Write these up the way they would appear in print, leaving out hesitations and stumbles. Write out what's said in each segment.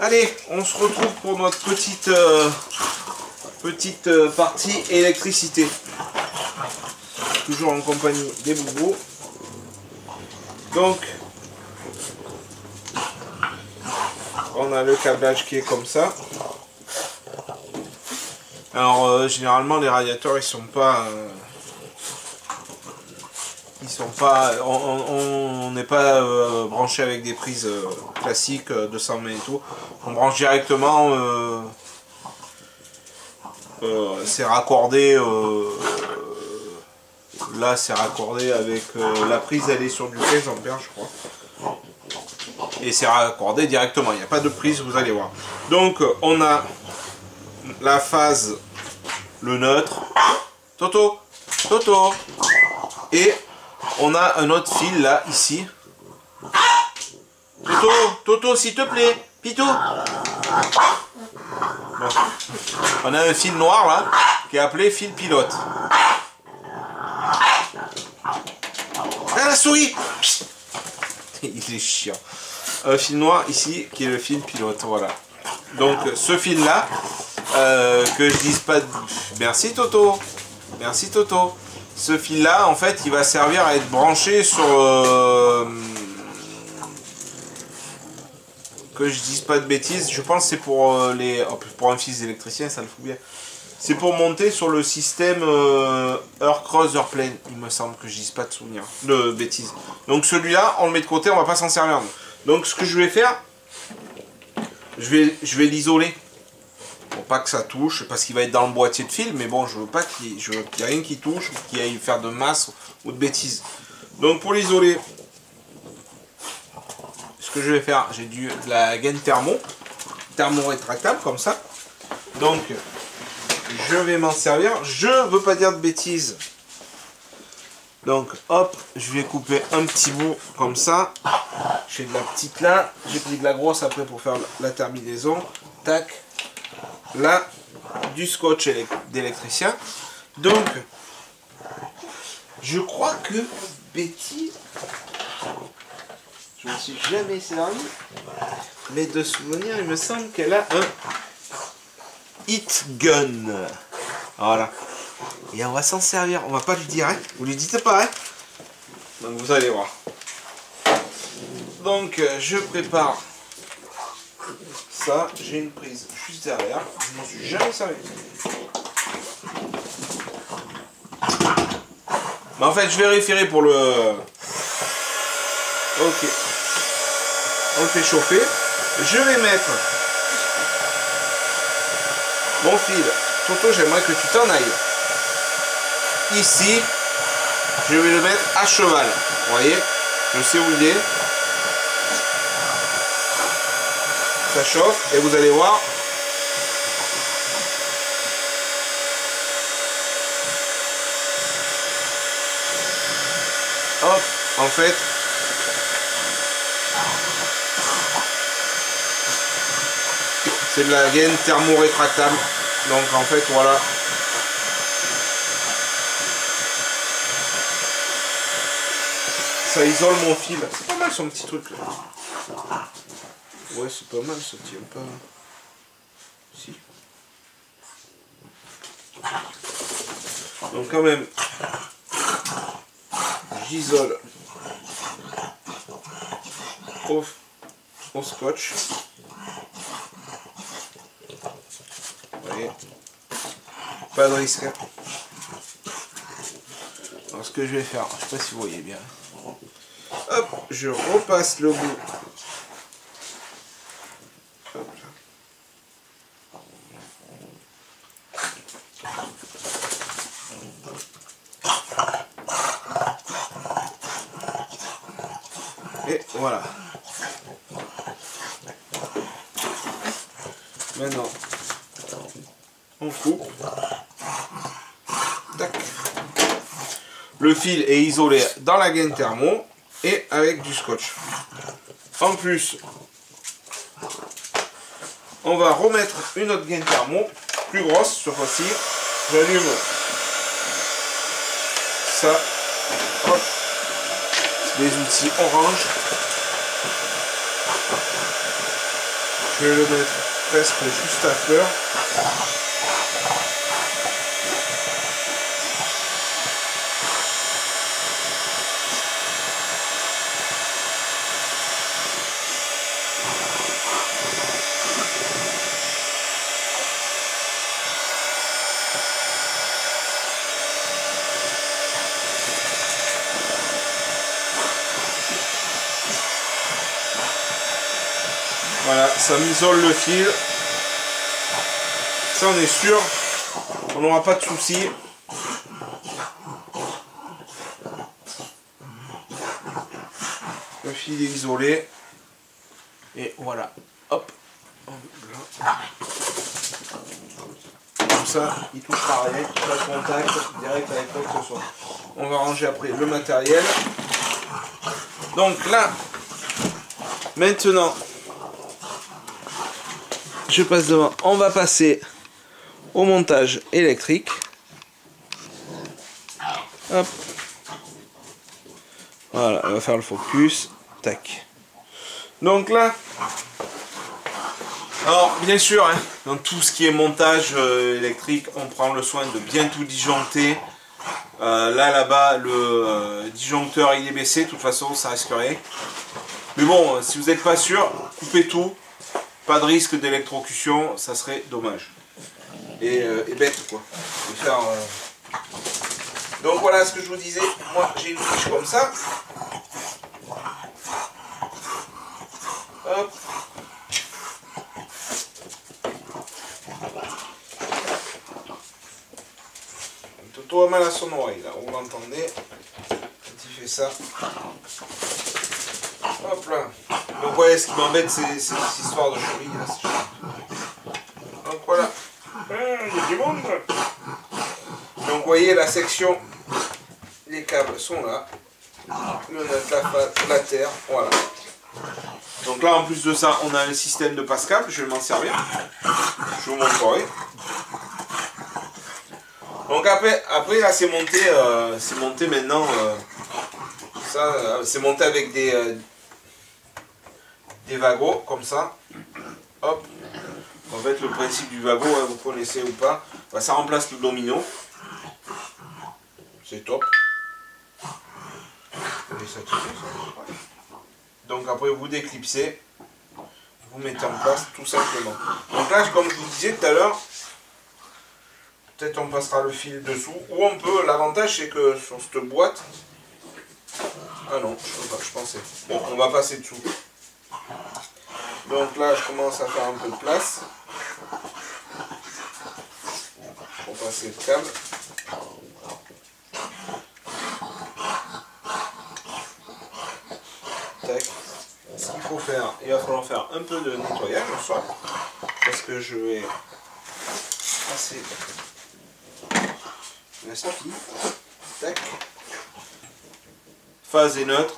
Allez, on se retrouve pour notre petite partie électricité. Toujours en compagnie des boubous. Donc, on a le câblage qui est comme ça. Alors, généralement, les radiateurs, ils sont pas... on n'est pas branché avec des prises classiques 200 mètres et tout. On branche directement, c'est raccordé, là c'est raccordé avec la prise, elle est sur du 15 ampères je crois. Et c'est raccordé directement, il n'y a pas de prise, vous allez voir. Donc on a la phase, le neutre, Toto, Toto, et on a un autre fil là, ici. Toto, Toto, s'il te plaît, Pitou. Bon. On a un fil noir là, qui est appelé fil pilote. Ah, la souris. Il est chiant. Un fil noir ici, qui est le fil pilote, voilà. Donc ce fil là, que je dise pas... Merci Toto. Merci Toto. Ce fil là en fait il va servir à être branché sur que je dise pas de bêtises, je pense que c'est pour pour un fils d'électricien, ça le fout bien. C'est pour monter sur le système heure creuse, heure pleine, il me semble, que je dise pas de bêtises. Donc celui-là, on le met de côté, on va pas s'en servir. Donc ce que je vais faire, je vais l'isoler. Pour pas que ça touche, parce qu'il va être dans le boîtier de fil, mais bon, je veux pas qu'il y ait rien qui touche, ou qu'il aille faire de masse ou de bêtises. Donc pour l'isoler, ce que je vais faire, j'ai de la gaine thermo-rétractable comme ça. Donc je vais m'en servir, je veux pas dire de bêtises. Donc hop, je vais couper un petit bout comme ça. J'ai de la petite là, j'ai pris de la grosse après pour faire la terminaison. Tac. Là, du scotch d'électricien. Donc, je crois que Betty, je ne me suis jamais servi, mais de souvenir, il me semble qu'elle a un heat gun. Voilà. Et on va s'en servir. On va pas lui dire, hein. Vous lui dites pas, hein. Donc vous allez voir. Donc, je prépare. Ça, j'ai une prise juste derrière, je m'en suis jamais servi. Mais en fait, je vais référer pour le... Ok. On le fait chauffer. Je vais mettre mon fil. Toto, j'aimerais que tu t'en ailles. Ici, je vais le mettre à cheval. Vous voyez, je sais où il est. Ça chauffe et vous allez voir. Hop, en fait. C'est de la gaine thermo-rétractable. Donc en fait voilà. Ça isole mon fil. C'est pas mal son petit truc là. Ouais, c'est pas mal, ça tient pas... Si. Donc quand même, j'isole au scotch. Vous voyez, pas de risque. Alors ce que je vais faire, je sais pas si vous voyez bien. Hop, je repasse le bout. Et voilà. Maintenant, on coupe. Tac. Le fil est isolé dans la gaine thermo et avec du scotch. En plus, on va remettre une autre gaine thermo, plus grosse cette fois-ci. J'allume ça. Hop. Les outils orange. Je vais le mettre presque juste à fleur. Voilà, ça m'isole le fil. Ça, on est sûr, on n'aura pas de soucis. Le fil est isolé. Et voilà, hop. Comme ça, il ne touchera rien, il touche pas de contact direct avec quoi que ce soit. On va ranger après le matériel. Donc là, maintenant, je passe devant. On va passer au montage électrique. Hop. Voilà, on va faire le focus. Tac. Donc là, alors bien sûr, hein, dans tout ce qui est montage électrique, on prend le soin de bien tout disjoncter. Là-bas, le disjoncteur il est baissé, de toute façon ça risque rien. Mais bon, si vous n'êtes pas sûr, coupez tout. Pas de risque d'électrocution, ça serait dommage. Et bête quoi. De faire, Donc voilà ce que je vous disais. Moi j'ai une fiche comme ça. Hop. Toto a mal à son oreille là, vous l'entendez. Quand il fait ça. Hop là. Donc vous voyez, ce qui m'embête, c'est cette histoire de cheville là. Donc voilà. Il y a du monde. Donc vous voyez la section, les câbles sont là. Le nœud, la terre, voilà. Donc là en plus de ça, on a un système de passe-câble, je vais m'en servir. Je vous montrerai. Donc après là c'est monté maintenant. Ça, c'est monté avec des wagons comme ça. Hop. En fait le principe du wagon, hein, vous connaissez ou pas, bah, ça remplace le domino. C'est top. Donc après vous déclipsez, vous mettez en place tout simplement. Donc là comme je vous disais tout à l'heure, peut-être on passera le fil dessous, ou on peut, l'avantage c'est que sur cette boîte, ah non, je pensais, bon on va passer dessous. Donc là je commence à faire un peu de place, pour passer le câble. Tac. Ce qu'il faut faire, il va falloir faire un peu de nettoyage en soi, parce que je vais passer la spie. Tac. Phase est neutre,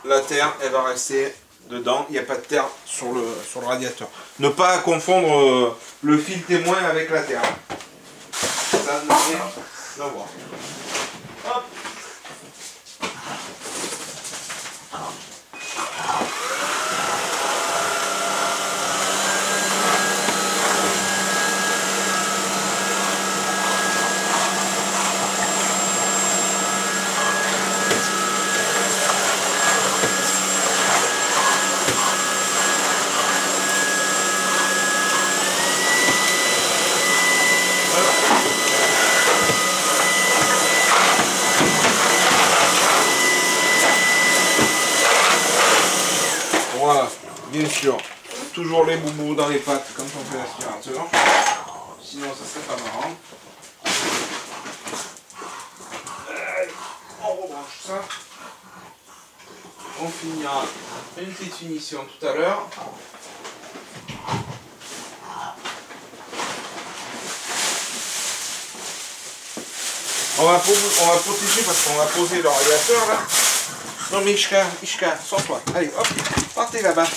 la terre elle va rester dedans, il n'y a pas de terre sur le radiateur. Ne pas confondre le fil témoin avec la terre. Ça n'a rien à voir. Hop. Voilà, bien sûr, toujours les boubous dans les pattes quand on fait l'aspirateur, sinon ça serait pas marrant. On rebranche ça. On finira une petite finition tout à l'heure. On va protéger parce qu'on va poser le radiateur là. Non mais Ishka, sors-toi. Allez, hop, partez là-bas.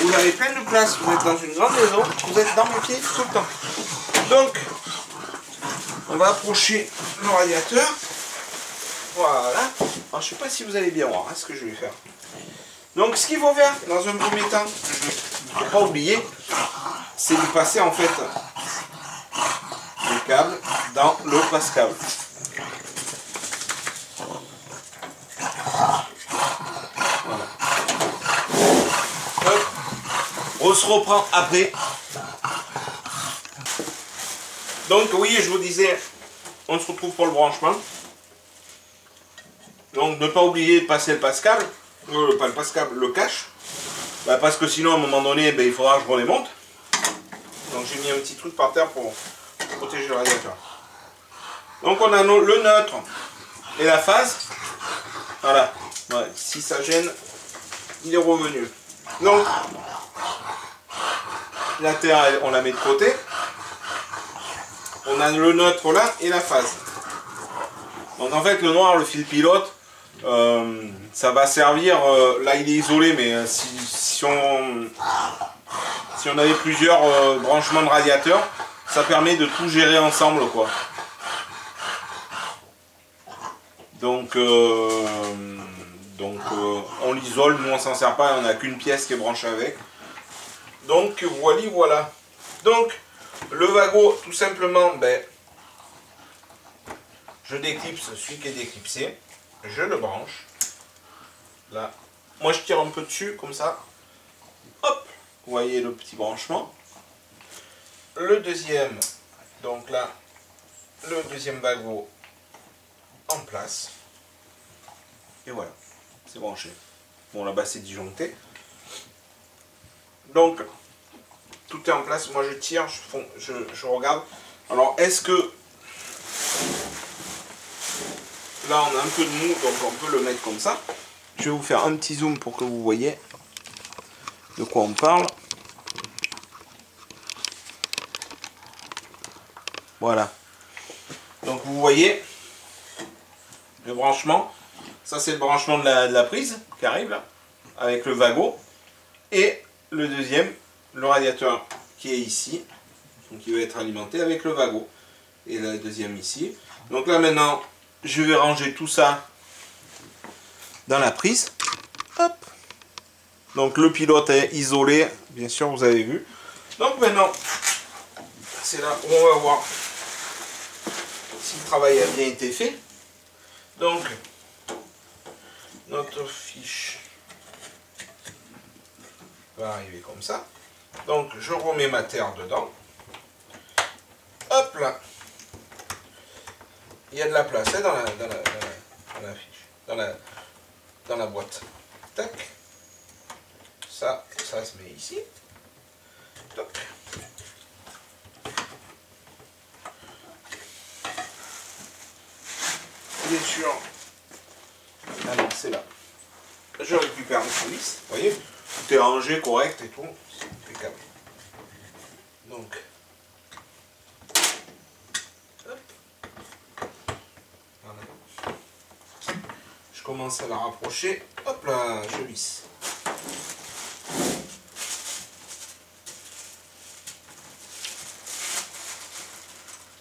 Vous avez plein de place, vous êtes dans une grande maison, vous êtes dans mes pieds tout le temps. Donc, on va approcher le radiateur. Voilà. Alors, je ne sais pas si vous allez bien voir hein, ce que je vais faire. Donc ce qu'il faut faire dans un premier temps, il ne faut pas oublier, c'est de passer en fait le câble dans le passe-câble. Voilà. Hop. On se reprend après. Donc oui, je vous disais, on se retrouve pour le branchement. Donc ne pas oublier de passer le passe-câble, pas le passe-câble, le cache. Bah, parce que sinon à un moment donné, bah, il faudra que je relémonte. Donc j'ai mis un petit truc par terre pour protéger le radiateur. Donc on a le neutre et la phase. Voilà. Ouais, si ça gêne, il est revenu. Donc la terre, on la met de côté. On a le neutre là et la phase. Donc en fait le noir, le fil pilote, ça va servir, là il est isolé, mais si on avait plusieurs branchements de radiateur, ça permet de tout gérer ensemble quoi. Donc on l'isole, nous on s'en sert pas, on n'a qu'une pièce qui est branchée avec. Donc voilà. Donc le wagot, tout simplement, ben, je déclipse celui qui est déclipsé, je le branche. Là, moi je tire un peu dessus, comme ça. Hop, vous voyez le petit branchement. Le deuxième, donc là, le deuxième wagot en place. Et voilà, c'est branché. Bon, là-bas c'est disjoncté. Donc, tout est en place. Moi je tire, je regarde. Alors, est-ce que... Là, on a un peu de mou, donc on peut le mettre comme ça. Je vais vous faire un petit zoom pour que vous voyez de quoi on parle. Voilà. Donc vous voyez le branchement. Ça c'est le branchement de la prise qui arrive là, avec le wagot. Et le deuxième, le radiateur qui est ici. Donc il va être alimenté avec le wagot. Et la deuxième ici. Donc là maintenant, je vais ranger tout ça dans la prise. Hop. Donc le pilote est isolé, bien sûr, vous avez vu. Donc maintenant, c'est là où on va voir si le travail a bien été fait. Donc, notre fiche va arriver comme ça. Donc, je remets ma terre dedans. Hop là. Il y a de la place hein, dans la fiche, dans la boîte. Tac. Ça se met ici. Toc. Bien sûr. Alors c'est là. Je récupère mes coulisses. Vous voyez, tout est rangé correct et tout. C'est impeccable. Donc. Je commence à la rapprocher, hop là, je visse.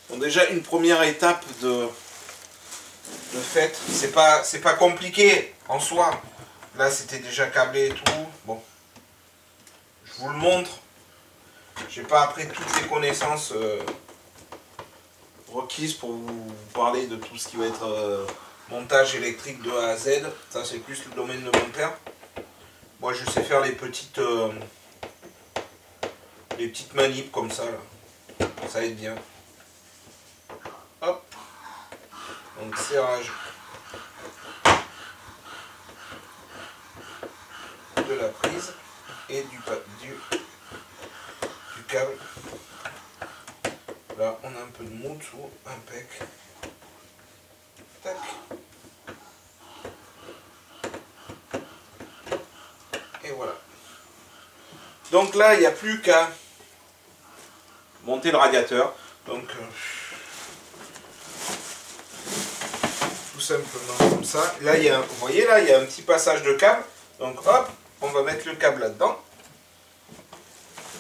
Bon, déjà une première étape de fait, c'est pas compliqué en soi. Là c'était déjà câblé et tout. Bon, je vous le montre. J'ai pas appris toutes les connaissances requises pour vous parler de tout ce qui va être montage électrique de A à Z. Ça c'est plus le domaine de mon père. Moi je sais faire les petites manips comme ça là. Ça aide bien. Hop. Donc serrage de la prise et du câble. Là on a un peu de mou dessous, impec. Tac. Et voilà. Donc là il n'y a plus qu'à monter le radiateur. Donc tout simplement comme ça. Là il y a vous voyez là il y a un petit passage de câble. Donc hop, on va mettre le câble là-dedans.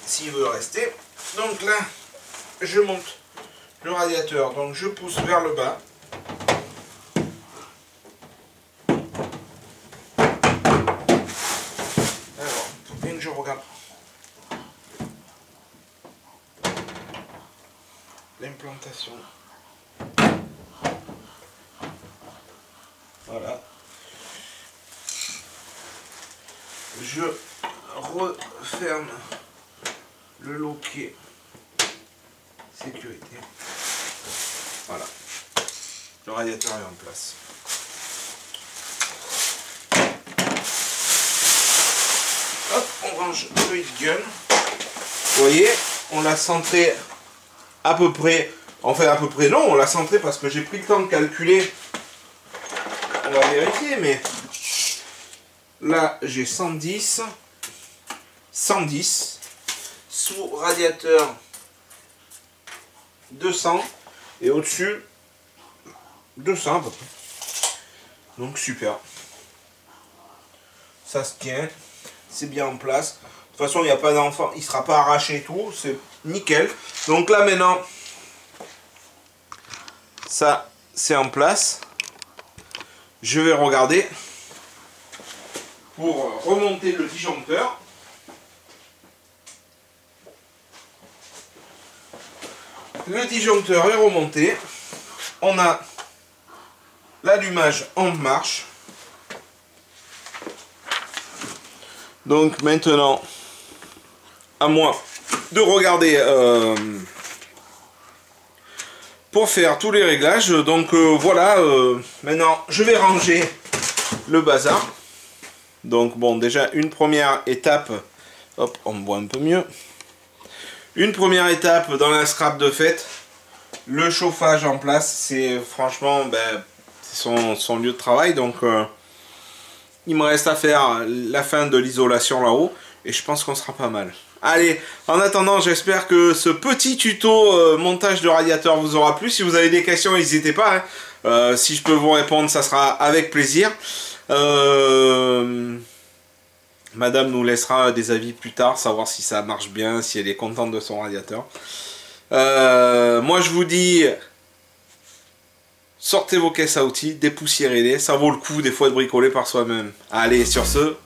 S'il veut rester. Donc là, je monte le radiateur. Donc je pousse vers le bas. Attention. Voilà. Je referme le loquet sécurité. Voilà. Le radiateur est en place. Hop, on range le heat gun. Vous voyez, on l'a centré à peu près. Enfin, à peu près non, on l'a centré parce que j'ai pris le temps de calculer. On va vérifier, mais là j'ai 110, 110, sous radiateur 200 et au-dessus 200 à peu près. Donc super. Ça se tient, c'est bien en place. De toute façon, il n'y a pas d'enfant, il ne sera pas arraché et tout, c'est nickel. Donc là maintenant, ça c'est en place. Je vais regarder pour remonter le disjoncteur. Le disjoncteur est remonté. On a l'allumage en marche. Donc maintenant, à moi de regarder pour faire tous les réglages. Donc voilà, maintenant je vais ranger le bazar. Donc bon, déjà une première étape, hop, on me voit un peu mieux. Une première étape dans la scrap de fête, le chauffage en place, c'est franchement son lieu de travail. Donc il me reste à faire la fin de l'isolation là-haut et je pense qu'on sera pas mal. Allez, en attendant, j'espère que ce petit tuto montage de radiateur vous aura plu. Si vous avez des questions, n'hésitez pas. Hein. Si je peux vous répondre, ça sera avec plaisir. Madame nous laissera des avis plus tard, savoir si ça marche bien, si elle est contente de son radiateur. Moi, je vous dis, sortez vos caisses à outils, dépoussiérez-les. Ça vaut le coup des fois de bricoler par soi-même. Allez, sur ce...